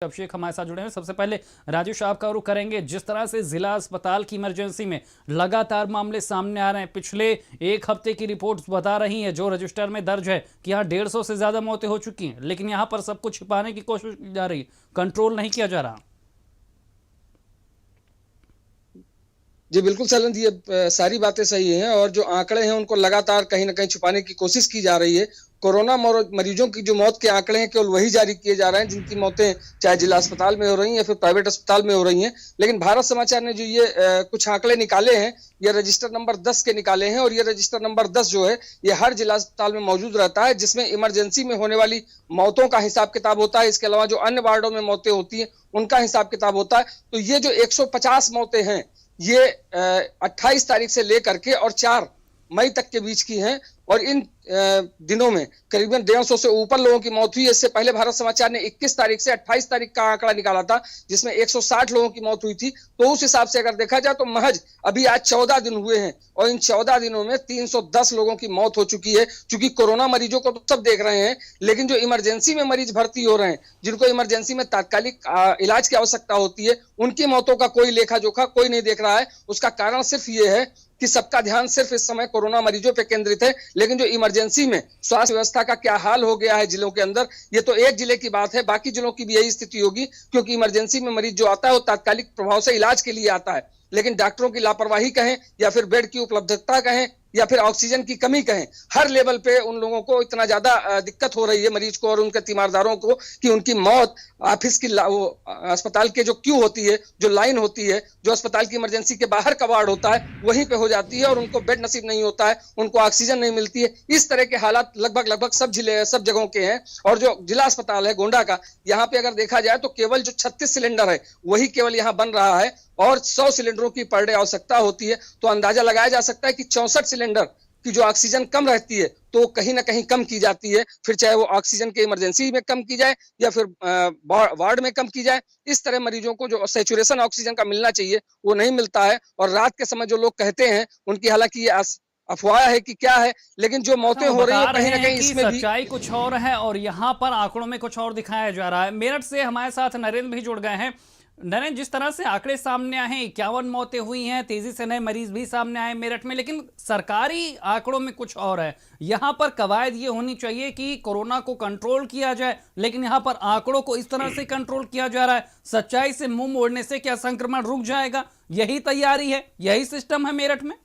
अभिषेक हमारे साथ जुड़े हैं। सबसे पहले राजेश आपका रुख करेंगे। जिस तरह से जिला अस्पताल की इमरजेंसी में लगातार मामले सामने आ रहे हैं, पिछले एक हफ्ते की रिपोर्ट्स बता रही हैं जो रजिस्टर में दर्ज है कि यहाँ 150 से ज्यादा मौतें हो चुकी हैं, लेकिन यहाँ पर सब कुछ छिपाने की कोशिश की जा रही है, कंट्रोल नहीं किया जा रहा। जी बिल्कुल सैलन जी, ये सारी बातें सही हैं और जो आंकड़े हैं उनको लगातार कहीं ना कहीं छुपाने की कोशिश की जा रही है। कोरोना मरीजों की जो मौत के आंकड़े हैं केवल वही जारी किए जा रहे हैं जिनकी मौतें चाहे जिला अस्पताल में हो रही हैं या फिर प्राइवेट अस्पताल में हो रही हैं। लेकिन भारत समाचार ने जो ये कुछ आंकड़े निकाले हैं, ये रजिस्टर नंबर 10 के निकाले हैं और ये रजिस्टर नंबर 10 जो है ये हर जिला अस्पताल में मौजूद रहता है, जिसमें इमरजेंसी में होने वाली मौतों का हिसाब किताब होता है। इसके अलावा जो अन्य वार्डों में मौतें होती हैं उनका हिसाब किताब होता है। तो ये जो 150 मौतें हैं ये 28 तारीख से लेकर के और 4 मई तक के बीच की हैं और इन दिनों में करीबन 150 से ऊपर लोगों की मौत हुई है। इससे पहले भारत समाचार ने 21 तारीख से 28 तारीख का आंकड़ा निकाला था जिसमें 160 लोगों की मौत हुई थी। तो उस हिसाब से अगर देखा जाए तो महज अभी आज 14 दिन हुए हैं और इन 14 दिनों में 310 लोगों की मौत हो चुकी है। क्योंकि कोरोना मरीजों को तो सब देख रहे हैं, लेकिन जो इमरजेंसी में मरीज भर्ती हो रहे हैं, जिनको इमरजेंसी में तात्कालिक इलाज की आवश्यकता होती है, उनकी मौतों का कोई लेखा जोखा कोई नहीं देख रहा है। उसका कारण सिर्फ ये है कि सबका ध्यान सिर्फ इस समय कोरोना मरीजों पे केंद्रित है, लेकिन जो इमरजेंसी में स्वास्थ्य व्यवस्था का क्या हाल हो गया है जिलों के अंदर, ये तो एक जिले की बात है, बाकी जिलों की भी यही स्थिति होगी। क्योंकि इमरजेंसी में मरीज जो आता है वो तात्कालिक प्रभाव से इलाज के लिए आता है, लेकिन डॉक्टरों की लापरवाही कहें या फिर बेड की उपलब्धता कहें या फिर ऑक्सीजन की कमी कहें, हर लेवल पे उन लोगों को इतना ज्यादा दिक्कत हो रही है मरीज को और उनके तीमारदारों को कि उनकी मौत ऑफिस की वो अस्पताल के जो क्यू होती है, जो लाइन होती है, जो अस्पताल की इमरजेंसी के बाहर का वार्ड होता है वहीं पे हो जाती है और उनको बेड नसीब नहीं होता है, उनको ऑक्सीजन नहीं मिलती है। इस तरह के हालात लगभग सब जिले सब जगहों के हैं। और जो जिला अस्पताल है गोंडा का, यहाँ पे अगर देखा जाए तो केवल जो 36 सिलेंडर है वही केवल यहाँ बन रहा है और 100 सिलेंडरों की पर डे आवश्यकता होती है। तो अंदाजा लगाया जा सकता है कि 64 सिलेंडर की जो ऑक्सीजन कम रहती है तो कहीं ना कहीं कम की जाती है, फिर चाहे वो ऑक्सीजन के इमरजेंसी में कम की जाए या फिर वार्ड में कम की जाए। इस तरह मरीजों को जो सैचुरेशन ऑक्सीजन का मिलना चाहिए वो नहीं मिलता है। और रात के समय जो लोग कहते हैं उनकी, हालांकि ये अफवाह है कि क्या है, लेकिन जो मौतें हो रही है कहीं ना कहीं इसमें भी सच्चाई कुछ और है और यहाँ पर आंकड़ों में कुछ और दिखाया जा रहा है। मेरठ से हमारे साथ नरेंद्र भी जुड़ गए हैं। नरेंद्र, जिस तरह से आंकड़े सामने आए हैं, 51 मौतें हुई हैं, तेजी से नए मरीज भी सामने आए मेरठ में, लेकिन सरकारी आंकड़ों में कुछ और है। यहां पर कवायद ये होनी चाहिए कि कोरोना को कंट्रोल किया जाए, लेकिन यहां पर आंकड़ों को इस तरह से कंट्रोल किया जा रहा है। सच्चाई से मुंह मोड़ने से क्या संक्रमण रुक जाएगा? यही तैयारी है, यही सिस्टम है मेरठ में।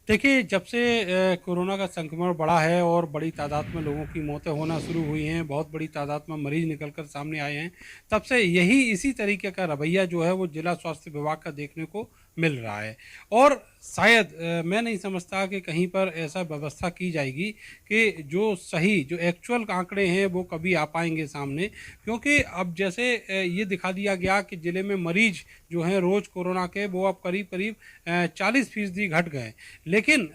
देखिए, जब से कोरोना का संक्रमण बढ़ा है और बड़ी तादाद में लोगों की मौतें होना शुरू हुई हैं, बहुत बड़ी तादाद में मरीज निकलकर सामने आए हैं, तब से यही इसी तरीके का रवैया जो है वो जिला स्वास्थ्य विभाग का देखने को मिल रहा है। और शायद मैं नहीं समझता कि कहीं पर ऐसा व्यवस्था की जाएगी कि जो सही जो एक्चुअल आंकड़े हैं वो कभी आ पाएंगे सामने। क्योंकि अब जैसे ये दिखा दिया गया कि ज़िले में मरीज जो हैं रोज़ कोरोना के वो अब करीब करीब 40% घट गए। लेकिन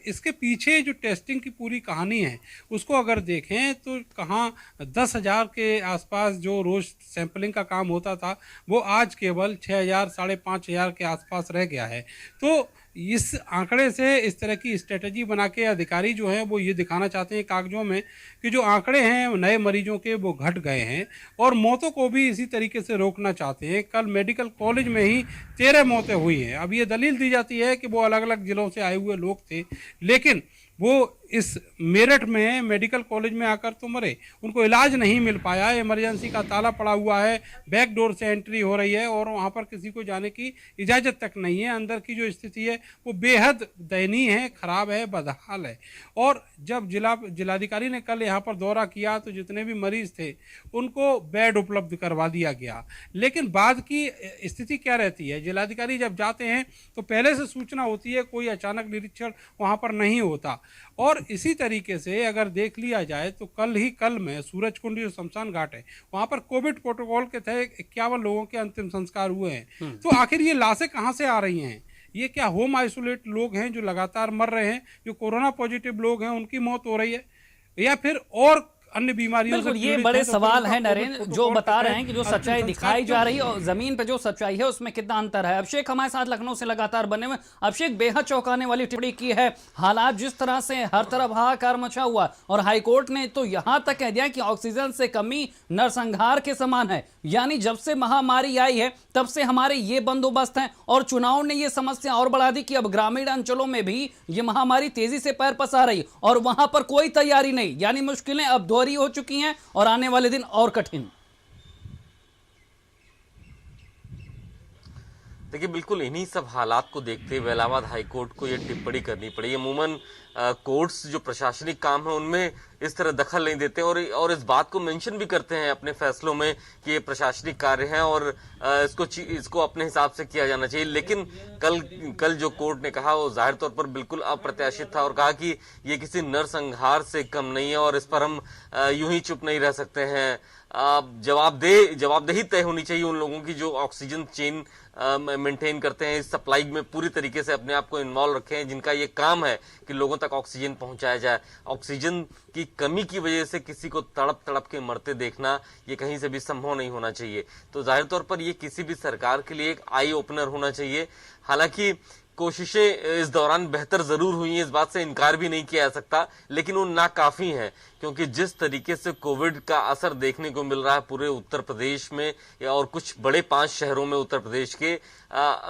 इसके पीछे जो टेस्टिंग की पूरी कहानी है उसको अगर देखें तो कहाँ 10,000 के आसपास जो रोज़ सैंपलिंग का काम होता था वो आज केवल 6,000 5,500 के आसपास रह गया है। तो इस आंकड़े से इस तरह की स्ट्रेटजी बना के अधिकारी जो हैं वो ये दिखाना चाहते हैं कागजों में कि जो आंकड़े हैं नए मरीजों के वो घट गए हैं और मौतों को भी इसी तरीके से रोकना चाहते हैं। कल मेडिकल कॉलेज में ही 13 मौतें हुई हैं। अब ये दलील दी जाती है कि वो अलग अलग ज़िलों से आए हुए लोग थे, लेकिन वो इस मेरठ में मेडिकल कॉलेज में आकर तो मरे, उनको इलाज नहीं मिल पाया। इमरजेंसी का ताला पड़ा हुआ है, बैक डोर से एंट्री हो रही है और वहाँ पर किसी को जाने की इजाज़त तक नहीं है। अंदर की जो स्थिति है वो बेहद दयनीय है, ख़राब है, बदहाल है। और जब जिलाधिकारी ने कल यहाँ पर दौरा किया तो जितने भी मरीज़ थे उनको बेड उपलब्ध करवा दिया गया। लेकिन बाद की स्थिति क्या रहती है, जिलाधिकारी जब जाते हैं तो पहले से सूचना होती है, कोई अचानक निरीक्षण वहाँ पर नहीं होता। और इसी तरीके से अगर देख लिया जाए तो कल में सूरजकुंड जो शमशान घाट है वहाँ पर कोविड प्रोटोकॉल के तहत 51 लोगों के अंतिम संस्कार हुए हैं। तो आखिर ये लाशें कहाँ से आ रही हैं? ये क्या होम आइसोलेट लोग हैं जो लगातार मर रहे हैं, जो कोरोना पॉजिटिव लोग हैं उनकी मौत हो रही है, या फिर और अन्य बीमारियों से बिल्कुल, ये पीड़ित बड़े हैं, तो फिर सवाल उनका हैं कोविड नरेंद्र, जो प्रोटोकॉल बता के रहे तहत हैं कि जो अंतिम सच्चाई संस्कार दिखाई किया जा रही है और जमीन पे जो सच्चाई है उसमें कितना अंतर है। अभिषेक हमारे साथ लखनऊ से लगातार बने हुए। अभिषेक, बेहद चौंकाने वाली टिप्पणी की है। हालात जिस तरह से हर तरफ हाहाकार मचा हुआ और हाईकोर्ट ने तो यहां तक कह दिया कि ऑक्सीजन से कमी नरसंहार के समान है। यानी जब से महामारी आई है तब से हमारे ये बंदोबस्त हैं और चुनाव ने ये समस्या और बढ़ा दी कि अब ग्रामीण अंचलों में भी ये महामारी तेजी से पैर पसार रही और वहां पर कोई तैयारी नहीं। यानी मुश्किलें अब दोहरी हो चुकी हैं और आने वाले दिन और कठिन। देखिए, बिल्कुल इन्हीं सब हालात को देखते हुए इलाहाबाद हाईकोर्ट को ये टिप्पणी करनी पड़ी। अमूमन कोर्ट्स जो प्रशासनिक काम है उनमें इस तरह दखल नहीं देते और इस बात को मेंशन भी करते हैं अपने फैसलों में कि ये प्रशासनिक कार्य है और इसको अपने हिसाब से किया जाना चाहिए। लेकिन कल जो कोर्ट ने कहा वो जाहिर तौर पर बिल्कुल अप्रत्याशित था और कहा कि ये किसी नरसंहार से कम नहीं है और इस पर हम यूं ही चुप नहीं रह सकते हैं। जवाबदेही तय होनी चाहिए उन लोगों की जो ऑक्सीजन चेन मेंटेन करते हैं, इस सप्लाई में पूरी तरीके से अपने आप को इन्वॉल्व रखे हैं, जिनका ये काम है कि लोगों तक ऑक्सीजन पहुंचाया जाए। ऑक्सीजन की कमी की वजह से किसी को तड़प तड़प के मरते देखना ये कहीं से भी संभव नहीं होना चाहिए। तो जाहिर तौर पर ये किसी भी सरकार के लिए एक आई ओपनर होना चाहिए। हालांकि कोशिशें इस दौरान बेहतर जरूर हुई हैं, इस बात से इनकार भी नहीं किया जा सकता, लेकिन वो नाकाफी हैं क्योंकि जिस तरीके से कोविड का असर देखने को मिल रहा है पूरे उत्तर प्रदेश में और कुछ बड़े 5 शहरों में उत्तर प्रदेश के,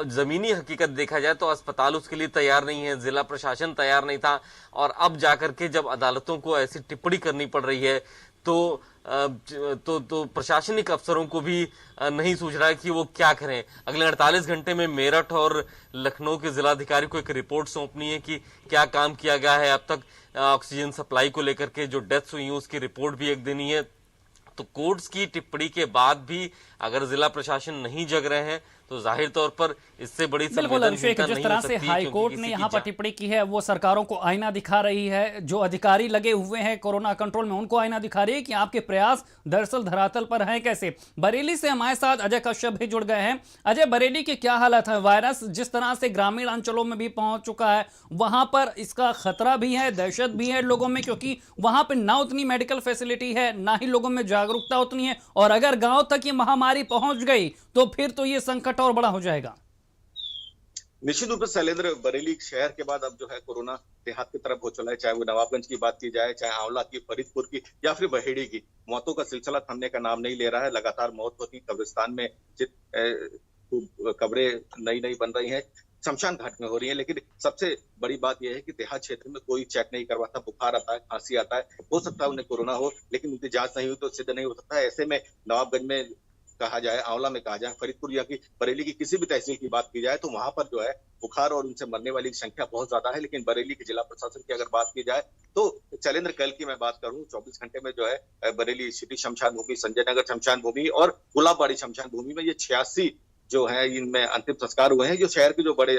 जमीनी हकीकत देखा जाए तो अस्पताल उसके लिए तैयार नहीं है, जिला प्रशासन तैयार नहीं था और अब जाकर के जब अदालतों को ऐसी टिप्पणी करनी पड़ रही है तो प्रशासनिक अफसरों को भी नहीं सूझ रहा है कि वो क्या करें। अगले 48 घंटे में मेरठ और लखनऊ के जिलाधिकारी को एक रिपोर्ट सौंपनी है कि क्या काम किया गया है अब तक ऑक्सीजन सप्लाई को लेकर के, जो डेथ्स हुई हैं उसकी रिपोर्ट भी एक देनी है। तो कोर्ट्स की टिप्पणी के बाद भी अगर जिला प्रशासन नहीं जग रहे हैं तो जाहिर तौर पर इससे बड़ी बिल्कुल अभिषेक, जिस तरह से हाईकोर्ट ने यहाँ पर टिप्पणी की है वो सरकारों को आईना दिखा रही है। जो अधिकारी लगे हुए हैं कोरोना कंट्रोल में उनको आईना दिखा रही है कि आपके प्रयास दरअसल धरातल पर हैं कैसे। बरेली से हमारे साथ अजय कश्यप भी जुड़ गए हैं। अजय, बरेली की क्या हालत है? वायरस जिस तरह से ग्रामीण अंचलों में भी पहुंच चुका है, वहां पर इसका खतरा भी है, दहशत भी है लोगों में, क्योंकि वहां पर ना उतनी मेडिकल फैसिलिटी है, ना ही लोगों में जागरूकता उतनी है और अगर गांव तक ये महामारी पहुंच गई तो फिर तो ये संकट और बड़ा हो जाएगा। निश्चित रूप से शैलेंद्र, बरेली शहर के बाद अब जो है कोरोना देहात की तरफ हो चला है। चाहे वो नवाबगंज की बात की जाए, चाहे आंवला की, फरीदपुर की या फिर बहेड़ी की, मौतों का सिलसिला थमने का नाम नहीं ले रहा है। लगातार मौत होती, कब्रिस्तान में कब्रें नई बन रही हैं, शमशान घाट में हो रही है। लेकिन सबसे बड़ी बात यह है कि देहात क्षेत्र में कोई चेक नहीं करवाता। बुखार आता है, खांसी आता है, हो सकता है उन्हें कोरोना हो, लेकिन उनकी जांच नहीं हुई तो सिद्ध नहीं हो सकता है। ऐसे में नवाबगंज में कहा जाए, आंवला में कहा जाए, फरीदपुर या कि बरेली की किसी भी तहसील की बात की जाए तो वहां पर जो है बुखार और उनसे मरने वाली संख्या बहुत ज्यादा है। लेकिन बरेली के जिला प्रशासन की अगर बात की जाए तो शैलेंद्र, कल की मैं बात करूं, 24 घंटे में जो है बरेली सिटी शमशान भूमि, संजय नगर शमशान भूमि और गुलाबबाड़ी शमशान भूमि में ये 86 जो है इनमें अंतिम संस्कार हुए हैं, जो शहर के जो बड़े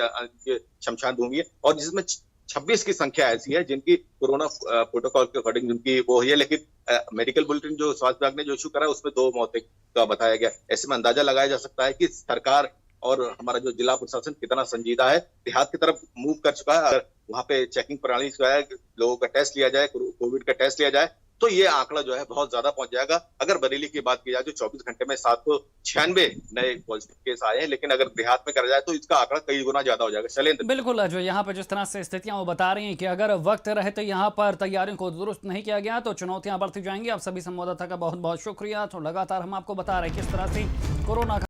शमशान भूमि है, और जिसमें 26 की संख्या ऐसी है जिनकी कोरोना प्रोटोकॉल के अकॉर्डिंग जिनकी वो है। लेकिन मेडिकल बुलेटिन जो स्वास्थ्य विभाग ने जो इशू करा उसमें 2 मौतें का बताया गया। ऐसे में अंदाजा लगाया जा सकता है कि सरकार और हमारा जो जिला प्रशासन कितना संजीदा है, देहात की तरफ मूव कर चुका है। अगर वहां पे चेकिंग प्रणाली जो है, लोगों का टेस्ट लिया जाए, कोविड का टेस्ट लिया जाए तो ये आंकड़ा जो है बहुत ज्यादा पहुंच जाएगा। अगर बरेली की बात की जाए तो 24 घंटे में 796 नए पॉजिटिव केस आए हैं, लेकिन अगर देहात में करा जाए तो इसका आंकड़ा कई गुना ज्यादा हो जाएगा। शैलेंद्र, बिल्कुल, जो यहाँ पर जिस तरह से स्थितियां वो बता रही हैं कि अगर वक्त रहे तो यहाँ पर तैयारियों को दुरुस्त नहीं किया गया तो चुनौतियां बढ़ती जाएंगी। आप सभी संवाददाता का बहुत बहुत शुक्रिया। तो लगातार हम आपको बता रहे हैं किस तरह से कोरोना